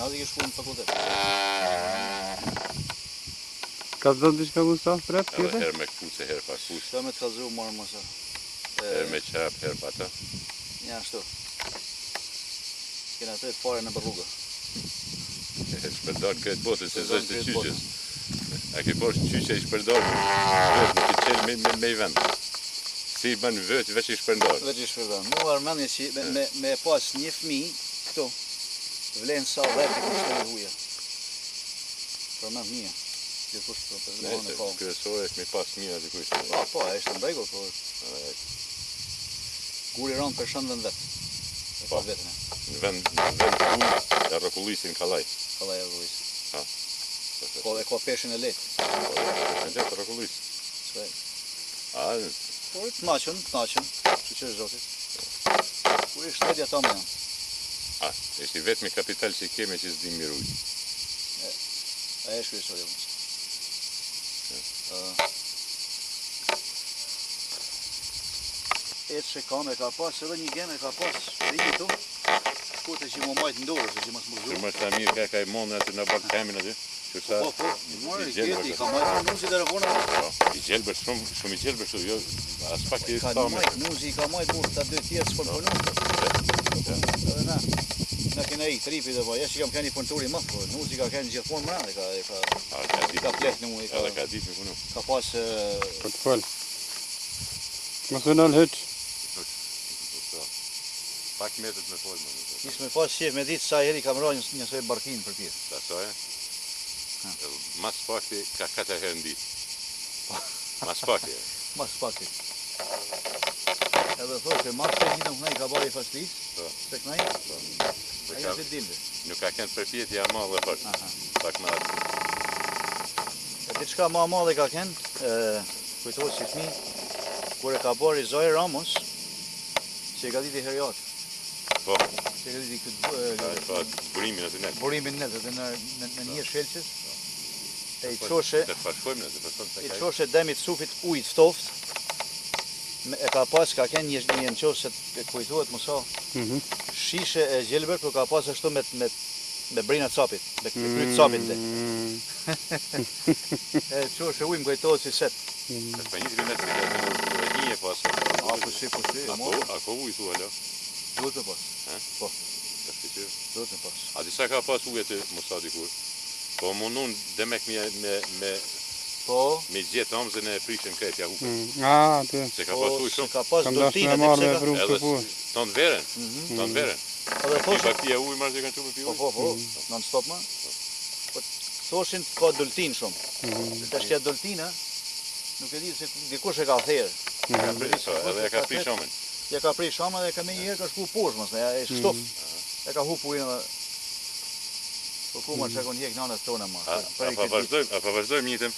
Gimnazi ke shku në fakultet. Ka të dhënë diçka Gustaf, prep, Edhe tjetër? herë me kpuse, herë pa kpuse. Shka me të kalëzru marë mësa. Herë me qap, herë pa ta. Ja, shtu. Kena të fare në rrugë. Shpërdor këtë botë, se zështë të këtë qyqës. A ke poshtë qyqë e i shpërdor, vetë në të qelë me i vend. Si i banë vetë, veç i shpërdor. Veç i shpërdor. Mu armendje që me pas një fmi, këtu, vlenë sa dhe të kushtë në huja. Përmend mija. Dikush për përmend e kohë. Kryesore është me pas mija dikush. Po, e ishte në bregu, po. Guri ronë për shëndën vetë. E pa vetën e. Në vend uj, e rrokullisin kalaj. Kalaj e rruis. Ha. Po e ka peshin e letë. Në letë rrokullis. Shkaj. A, Por të knaqën, që është zotit. Kur ishte ledja ta me janë. është i vetëmi kapital që i keme që s'di miruj. E është kryesore mos. Etë që kam e ka pas, edhe një gem e ka pas, rigi tu, shkote që mu majtë ndorë, që mos më Që zhru. më është ta mirë ka i monë aty në bakë temin aty. Që sa, Po, i marë, i gjeti, ka majtë muzi dhe rëvona. i gjelbër shumë i gjelbër shumë, jo, as pak i Ka stame. majtë muzi, ka majtë burë, ta dy tjerë s'për punu. Edhe na kena i tripi dhe po, ja që kam keni punëturi më, po, muzi ka keni gjithmonë mërë, ka plek në mu, Edhe ka ditë me punu. ka pas... Për të falë. Mos e nalë hyç. Pak metët me folë, më. Ishë me pas qef me ditë sa heri kam ra njësoj barkin për tjerë. Ta soja? Mas pakti ka 4 herë në ditë. Mas pakti. Mas pakti. Edhe thoshte, mas të gjithëm kënaj ka bari fastis, se kënaj, ajo si dilde. Nuk ka kënë përpjetje a madhe pak. Pak më atë. E diçka ma madhe ka kënë, kujtohet si fmi, kur e ka bari Zoj Ramos, që e ka diti herjatë. Po, Që e ka diti burimin aty ne. burimin në një shelqës, e i qoshe, Të pashkojmë në, të pashkojmë të i kaj. qoshe demit sufit ujtë ftoft, e ka pas ka kënë një në qoshe se kujtohet mësa, shishe e gjelber, për ka pas ashtu me brina capit, me kryt capit dhe. E qoshe ujmë kujtohet si set. Është për 1 kilometr e një e pasë. Po si, Ako uj thua, alo? duhet me pas. Po, Është të qërë. duhet me pas. A disa ka pas ujet të Musa dikur. Po mundun demek Po, me gjetë amzën e prishën kretë ja hupën. Aty. Se ka pas uj se shumë. ka pas Kam dashur doltina me marrë me dhe frukë të Edhe purë. tonë verën. Tonë verën. edhe Ti thoshin, baktia uj marrë që kanë qumë pi uj. po, non stop ma. Po, thoshin ka doltin shumë. Të shkja doltina, nuk e di se dikush e ka therë. Edhe e ka prish amën. Ja ka prej shama dhe ka me njëherë ka shku poshë, mësë, ja e shtof. E ka hupu ujnë dhe... Po ku ma që kon hjek nanët tona ma. A pa vazhdojmë njëtëm?